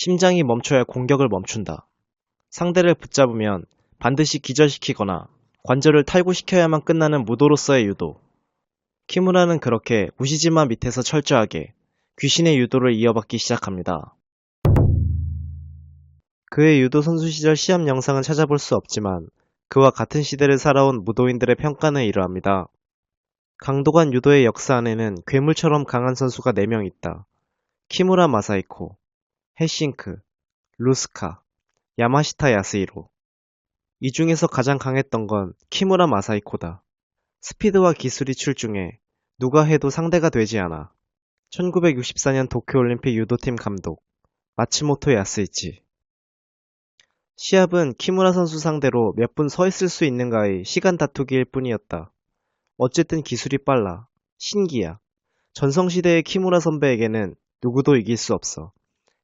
심장이 멈춰야 공격을 멈춘다. 상대를 붙잡으면 반드시 기절시키거나 관절을 탈구시켜야만 끝나는 무도로서의 유도. 키무라는 그렇게 무시지마 밑에서 철저하게 귀신의 유도를 이어받기 시작합니다. 그의 유도 선수 시절 시합 영상은 찾아볼 수 없지만 그와 같은 시대를 살아온 무도인들의 평가는 이러합니다. 강도간 유도의 역사 안에는 괴물처럼 강한 선수가 4명 있다. 키무라 마사히코, 해싱크, 루스카, 야마시타 야스히로. 이 중에서 가장 강했던 건 키무라 마사히코다. 스피드와 기술이 출중해 누가 해도 상대가 되지 않아. 1964년 도쿄올림픽 유도팀 감독 마츠모토 야스이치. 시합은 키무라 선수 상대로 몇 분 서 있을 수 있는가의 시간 다투기일 뿐이었다. 어쨌든 기술이 빨라. 신기야. 전성시대의 키무라 선배에게는 누구도 이길 수 없어.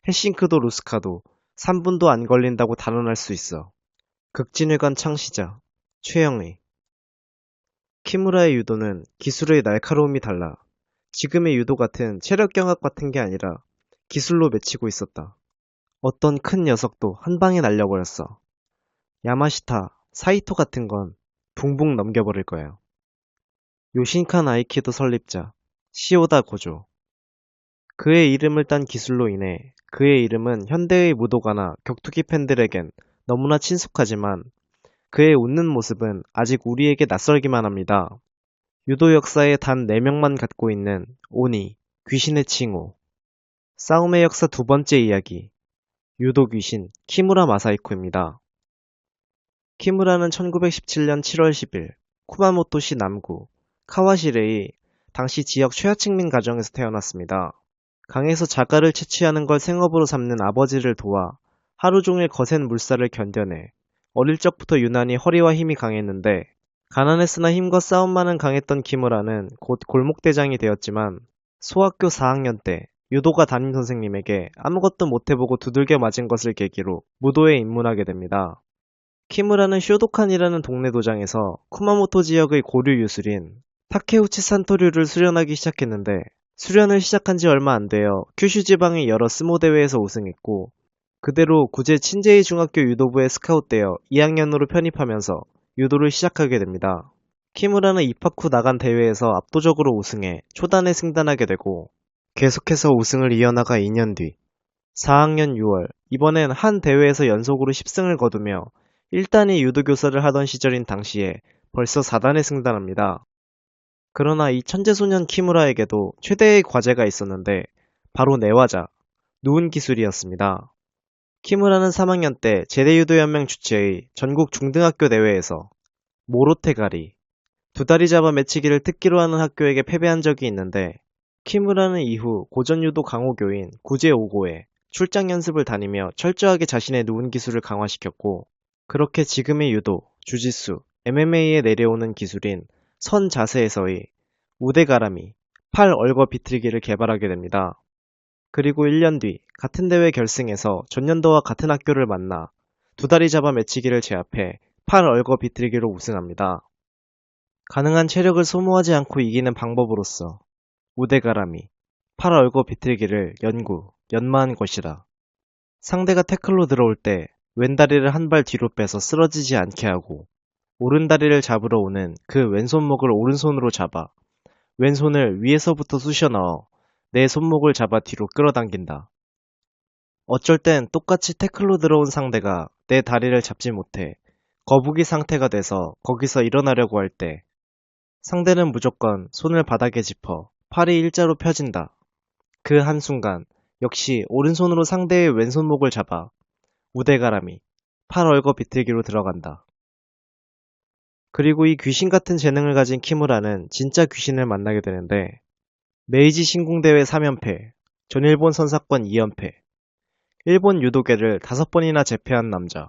해싱크도 루스카도 3분도 안 걸린다고 단언할 수 있어. 극진회관 창시자 최영희. 키무라의 유도는 기술의 날카로움이 달라. 지금의 유도 같은 체력 경합 같은 게 아니라 기술로 맺히고 있었다. 어떤 큰 녀석도 한 방에 날려버렸어. 야마시타, 사이토 같은 건 붕붕 넘겨버릴 거야. 요신칸 아이키도 설립자 시오다 고조. 그의 이름을 딴 기술로 인해 그의 이름은 현대의 무도가나 격투기 팬들에겐 너무나 친숙하지만 그의 웃는 모습은 아직 우리에게 낯설기만 합니다. 유도 역사에 단 4명만 갖고 있는 오니, 귀신의 칭호. 싸움의 역사 2번째 이야기. 유도 귀신 키무라 마사히코입니다. 키무라는 1917년 7월 10일 쿠마모토시 남구 카와시레의 당시 지역 최하층민 가정에서 태어났습니다. 강에서 자갈을 채취하는 걸 생업으로 삼는 아버지를 도와 하루 종일 거센 물살을 견뎌내 어릴 적부터 유난히 허리와 힘이 강했는데 가난했으나 힘과 싸움만은 강했던 키무라는 곧 골목대장이 되었지만 소학교 4학년 때 유도가 담임 선생님에게 아무것도 못해보고 두들겨 맞은 것을 계기로 무도에 입문하게 됩니다. 키무라는 쇼도칸이라는 동네 도장에서 쿠마모토 지역의 고류 유술인 타케우치 산토류를 수련하기 시작했는데 수련을 시작한 지 얼마 안 되어 큐슈 지방의 여러 스모 대회에서 우승했고 그대로 구제 친제이 중학교 유도부에 스카웃되어 2학년으로 편입하면서 유도를 시작하게 됩니다. 키무라는 입학 후 나간 대회에서 압도적으로 우승해 초단에 승단하게 되고 계속해서 우승을 이어나가 2년 뒤 4학년 6월 이번엔 한 대회에서 연속으로 10승을 거두며 1단위 유도 교사를 하던 시절인 당시에 벌써 4단에 승단합니다. 그러나 이 천재소년 키무라에게도 최대의 과제가 있었는데 바로 내화자, 누운 기술이었습니다. 키무라는 3학년 때 제대유도연맹 주최의 전국 중등학교 대회에서 모로테가리, 2다리 잡아 매치기를 특기로 하는 학교에게 패배한 적이 있는데 키무라는 이후 고전유도 강호교인 구제5고에 출장 연습을 다니며 철저하게 자신의 누운 기술을 강화시켰고 그렇게 지금의 유도, 주짓수, MMA에 내려오는 기술인 선 자세에서의 우대가라미, 팔 얼거 비틀기를 개발하게 됩니다. 그리고 1년 뒤 같은 대회 결승에서 전년도와 같은 학교를 만나 2다리 잡아 매치기를 제압해 팔 얼거 비틀기로 우승합니다. 가능한 체력을 소모하지 않고 이기는 방법으로서 우대가라미, 팔 얼거 비틀기를 연마한 것이다. 상대가 태클로 들어올 때 왼다리를 한 발 뒤로 빼서 쓰러지지 않게 하고 오른다리를 잡으러 오는 그 왼손목을 오른손으로 잡아 왼손을 위에서부터 쑤셔 넣어 내 손목을 잡아 뒤로 끌어당긴다. 어쩔 땐 똑같이 태클로 들어온 상대가 내 다리를 잡지 못해 거북이 상태가 돼서 거기서 일어나려고 할 때 상대는 무조건 손을 바닥에 짚어 팔이 일자로 펴진다. 그 한순간 역시 오른손으로 상대의 왼손목을 잡아 우대가라미, 팔 얼거 비틀기로 들어간다. 그리고 이 귀신 같은 재능을 가진 키무라는 진짜 귀신을 만나게 되는데 메이지 신궁대회 3연패, 전일본 선사권 2연패, 일본 유도계를 5번이나 제패한 남자,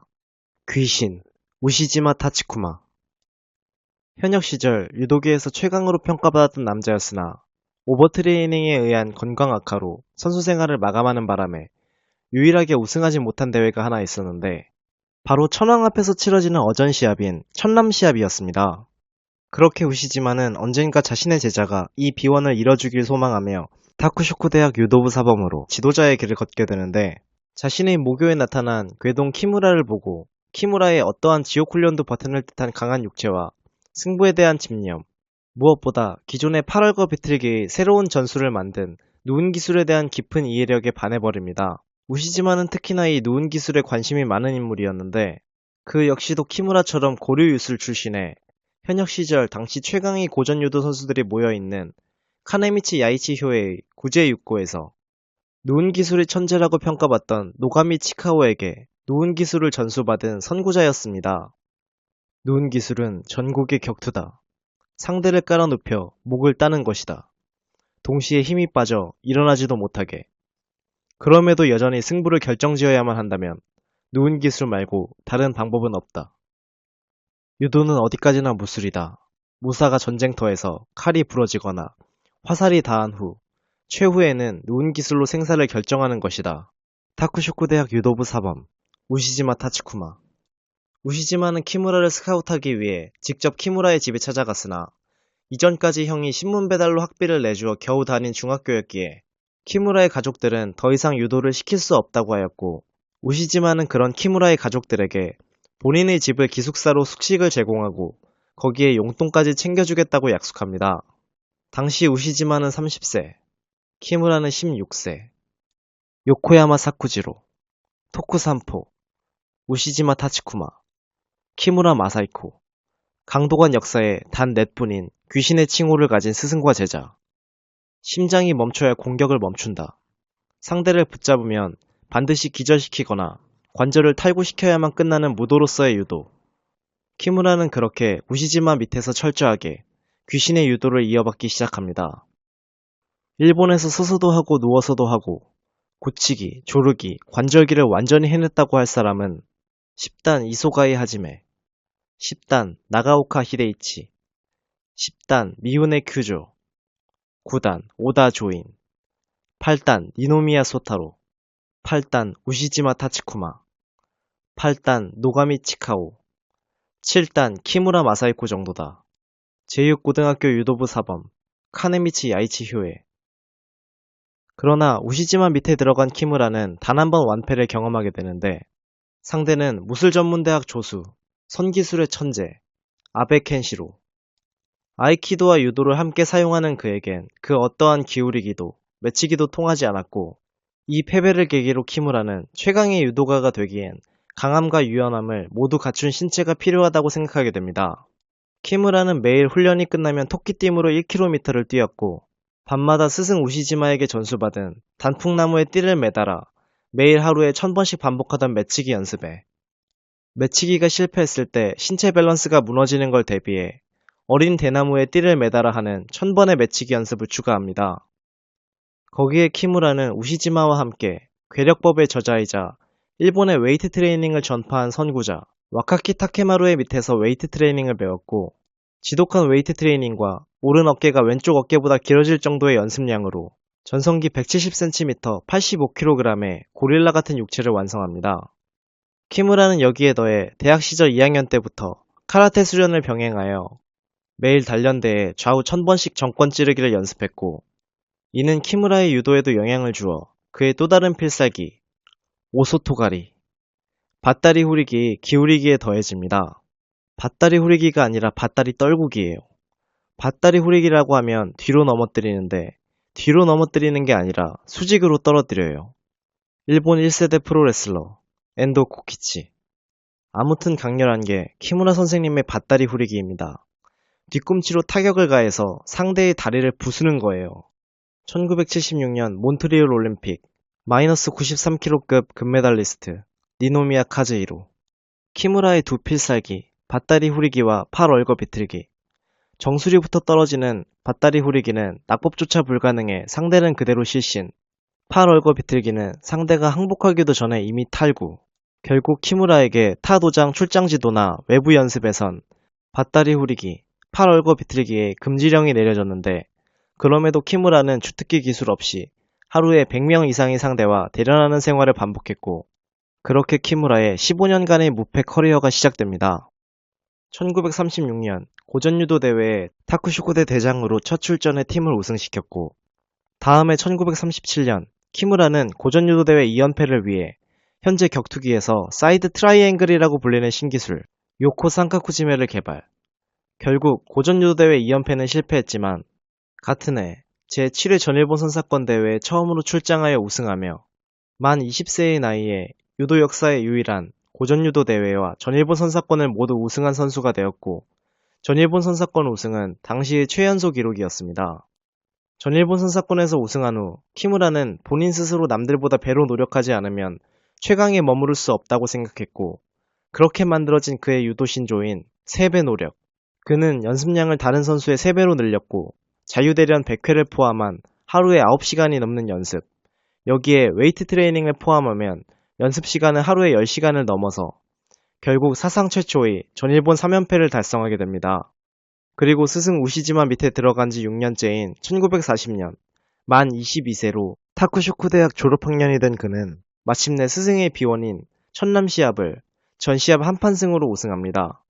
귀신, 우시지마 타치쿠마. 현역 시절 유도계에서 최강으로 평가받았던 남자였으나 오버트레이닝에 의한 건강 악화로 선수 생활을 마감하는 바람에 유일하게 우승하지 못한 대회가 하나 있었는데 바로 천황 앞에서 치러지는 어전 시합인 천남 시합이었습니다. 그렇게 우시지마는 언젠가 자신의 제자가 이 비원을 이뤄주길 소망하며 타쿠쇼쿠 대학 유도부 사범으로 지도자의 길을 걷게 되는데 자신의 모교에 나타난 궤동 키무라를 보고 키무라의 어떠한 지옥 훈련도 버텨낼 듯한 강한 육체와 승부에 대한 집념, 무엇보다 기존의 8월거 비틀기의 새로운 전술을 만든 누운 기술에 대한 깊은 이해력에 반해버립니다. 우시지마는 특히나 이 누운 기술에 관심이 많은 인물이었는데 그 역시도 키무라처럼 고려 유술 출신의 현역 시절 당시 최강의 고전 유도 선수들이 모여있는 카네미치 야이치 효의 구제육고에서 누운 기술의 천재라고 평가받던 노가미 치카오에게 누운 기술을 전수받은 선구자였습니다. 누운 기술은 전국의 격투다. 상대를 깔아눕혀 목을 따는 것이다. 동시에 힘이 빠져 일어나지도 못하게. 그럼에도 여전히 승부를 결정지어야만 한다면 누운 기술 말고 다른 방법은 없다. 유도는 어디까지나 무술이다. 무사가 전쟁터에서 칼이 부러지거나 화살이 닿은 후 최후에는 누운 기술로 생사를 결정하는 것이다. 타쿠쇼쿠 대학 유도부 사범 우시지마 타츠쿠마. 우시지마는 키무라를 스카우트하기 위해 직접 키무라의 집에 찾아갔으나 이전까지 형이 신문 배달로 학비를 내주어 겨우 다닌 중학교였기에 키무라의 가족들은 더 이상 유도를 시킬 수 없다고 하였고 우시지마는 그런 키무라의 가족들에게 본인의 집을 기숙사로 숙식을 제공하고 거기에 용돈까지 챙겨주겠다고 약속합니다. 당시 우시지마는 30세, 키무라는 16세. 요코야마 사쿠지로, 토쿠산포, 우시지마 타츠쿠마, 키무라 마사이코. 강도관 역사에 단 넷뿐인 귀신의 칭호를 가진 스승과 제자. 심장이 멈춰야 공격을 멈춘다. 상대를 붙잡으면 반드시 기절시키거나 관절을 탈구시켜야만 끝나는 무도로서의 유도. 키무라는 그렇게 우시지마 밑에서 철저하게 귀신의 유도를 이어받기 시작합니다. 일본에서 서서도 하고 누워서도 하고 고치기, 조르기, 관절기를 완전히 해냈다고 할 사람은 10단 이소가이 하지메, 10단 나가오카 히데이치, 10단 미우네 큐조, 9단 오다 조인, 8단 니노미야 소타로, 8단 우시지마 타츠쿠마, 8단 노가미 치카오, 7단 키무라 마사이코 정도다. 제6고등학교 유도부 사범 카네미치 야이치 효에. 그러나 우시지마 밑에 들어간 키무라는 단 한 번 완패를 경험하게 되는데 상대는 무술전문대학 조수, 선기술의 천재, 아베 켄시로. 아이키도와 유도를 함께 사용하는 그에겐 그 어떠한 기울이기도, 맺히기도 통하지 않았고 이 패배를 계기로 키무라는 최강의 유도가가 되기엔 강함과 유연함을 모두 갖춘 신체가 필요하다고 생각하게 됩니다. 키무라는 매일 훈련이 끝나면 토끼띠으로 1km를 뛰었고 밤마다 스승 우시지마에게 전수받은 단풍나무에 띠를 매달아 매일 하루에 1000번씩 반복하던 매치기 연습에 매치기가 실패했을 때 신체 밸런스가 무너지는 걸 대비해 어린 대나무에 띠를 매달아 하는 1000번의 매치기 연습을 추가합니다. 거기에 키무라는 우시지마와 함께 괴력법의 저자이자 일본의 웨이트 트레이닝을 전파한 선구자 와카키 타케마루의 밑에서 웨이트 트레이닝을 배웠고 지독한 웨이트 트레이닝과 오른 어깨가 왼쪽 어깨보다 길어질 정도의 연습량으로 전성기 170cm, 85kg의 고릴라 같은 육체를 완성합니다. 키무라는 여기에 더해 대학 시절 2학년 때부터 카라테 수련을 병행하여 매일 단련대에 좌우 1000번씩 정권 찌르기를 연습했고 이는 키무라의 유도에도 영향을 주어 그의 또 다른 필살기 오소토가리, 밧다리 후리기, 기울이기에 더해집니다. 밧다리 후리기가 아니라 밧다리 떨구기예요. 밧다리 후리기라고 하면 뒤로 넘어뜨리는데 뒤로 넘어뜨리는 게 아니라 수직으로 떨어뜨려요. 일본 1세대 프로레슬러 엔도 코키치. 아무튼 강렬한 게 키무라 선생님의 밧다리 후리기입니다. 뒤꿈치로 타격을 가해서 상대의 다리를 부수는 거예요. 1976년 몬트리올 올림픽 마이너스 93kg급 금메달리스트 니노미야 카즈히로. 키무라의 두 필살기 밧다리 후리기와 팔 얼거 비틀기. 정수리부터 떨어지는 밧다리 후리기는 낙법조차 불가능해 상대는 그대로 실신. 팔 얼거 비틀기는 상대가 항복하기도 전에 이미 탈구. 결국 키무라에게 타 도장 출장 지도나 외부 연습에선 밧다리 후리기, 팔 얼거 비틀기에 금지령이 내려졌는데 그럼에도 키무라는 주특기 기술 없이 하루에 100명 이상의 상대와 대련하는 생활을 반복했고 그렇게 키무라의 15년간의 무패 커리어가 시작됩니다. 1936년 고전유도 대회에 타쿠쇼쿠대 대장으로 첫 출전해 팀을 우승시켰고 다음해 1937년 키무라는 고전유도 대회 2연패를 위해 현재 격투기에서 사이드 트라이앵글이라고 불리는 신기술 요코 산카쿠지메를 개발. 결국 고전유도 대회 2연패는 실패했지만 같은 해 제7회 전일본 선사권 대회에 처음으로 출장하여 우승하며 만 20세의 나이에 유도 역사의 유일한 고전유도 대회와 전일본 선사권을 모두 우승한 선수가 되었고, 전일본 선사권 우승은 당시의 최연소 기록이었습니다. 전일본 선사권에서 우승한 후 키무라는 본인 스스로 남들보다 배로 노력하지 않으면 최강에 머무를 수 없다고 생각했고, 그렇게 만들어진 그의 유도 신조인 3배 노력. 그는 연습량을 다른 선수의 3배로 늘렸고, 자유대련 100회를 포함한 하루에 9시간이 넘는 연습, 여기에 웨이트 트레이닝을 포함하면 연습 시간은 하루에 10시간을 넘어서 결국 사상 최초의 전일본 3연패를 달성하게 됩니다. 그리고 스승 우시지마 밑에 들어간 지 6년째인 1940년, 만 22세로 타쿠쇼쿠 대학 졸업학년이 된 그는 마침내 스승의 비원인 천남 시합을 전 시합 한판승으로 우승합니다.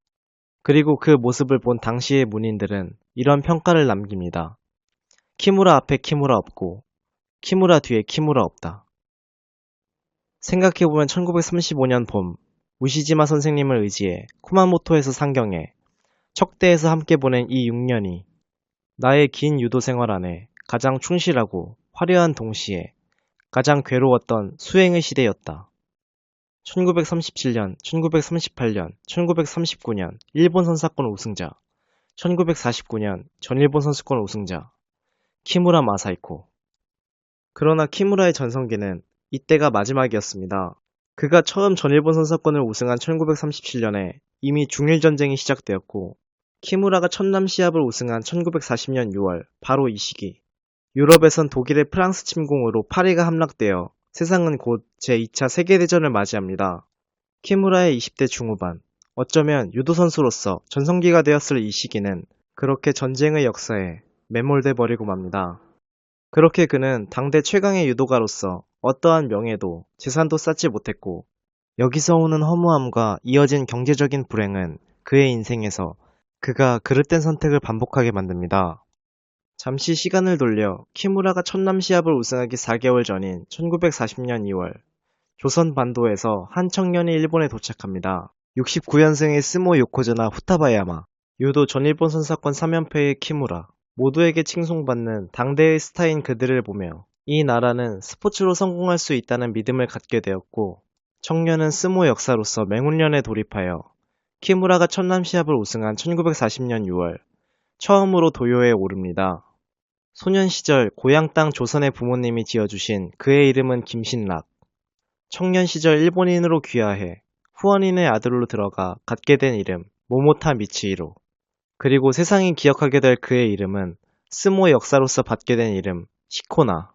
그리고 그 모습을 본 당시의 문인들은 이런 평가를 남깁니다. 키무라 앞에 키무라 없고 키무라 뒤에 키무라 없다. 생각해보면 1935년 봄 우시지마 선생님을 의지해 쿠마모토에서 상경해 척대에서 함께 보낸 이 6년이 나의 긴 유도 생활 안에 가장 충실하고 화려한 동시에 가장 괴로웠던 수행의 시대였다. 1937년, 1938년, 1939년 일본 선사권 우승자, 1949년 전일본 선수권 우승자, 키무라 마사이코. 그러나 키무라의 전성기는 이때가 마지막이었습니다. 그가 처음 전일본 선사권을 우승한 1937년에 이미 중일전쟁이 시작되었고, 키무라가 천남 시합을 우승한 1940년 6월, 바로 이 시기, 유럽에선 독일의 프랑스 침공으로 파리가 함락되어 세상은 곧 제2차 세계대전을 맞이합니다. 키무라의 20대 중후반, 어쩌면 유도 선수로서 전성기가 되었을 이 시기는 그렇게 전쟁의 역사에 매몰돼 버리고 맙니다. 그렇게 그는 당대 최강의 유도가로서 어떠한 명예도 재산도 쌓지 못했고, 여기서 오는 허무함과 이어진 경제적인 불행은 그의 인생에서 그가 그릇된 선택을 반복하게 만듭니다. 잠시 시간을 돌려 키무라가 천남 시합을 우승하기 4개월 전인 1940년 2월, 조선 반도에서 한 청년이 일본에 도착합니다. 69년생의 스모 요코즈나 후타바야마, 유도 전일본 선사권 3연패의 키무라, 모두에게 칭송받는 당대의 스타인 그들을 보며 이 나라는 스포츠로 성공할 수 있다는 믿음을 갖게 되었고, 청년은 스모 역사로서 맹훈련에 돌입하여 키무라가 천남 시합을 우승한 1940년 6월, 처음으로 도요에 오릅니다. 소년 시절 고향 땅 조선의 부모님이 지어주신 그의 이름은 김신락. 청년 시절 일본인으로 귀화해 후원인의 아들로 들어가 갖게 된 이름 모모타 미치히로. 그리고 세상이 기억하게 될 그의 이름은 스모 역사로서 받게 된 이름 히코나.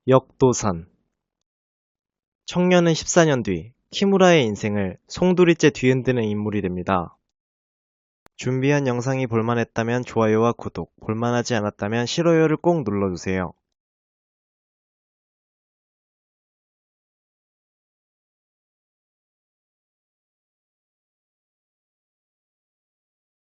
역도산. 청년은 14년 뒤 키무라의 인생을 송두리째 뒤흔드는 인물이 됩니다. 준비한 영상이 볼만했다면 좋아요와 구독, 볼만하지 않았다면 싫어요를 꼭 눌러주세요.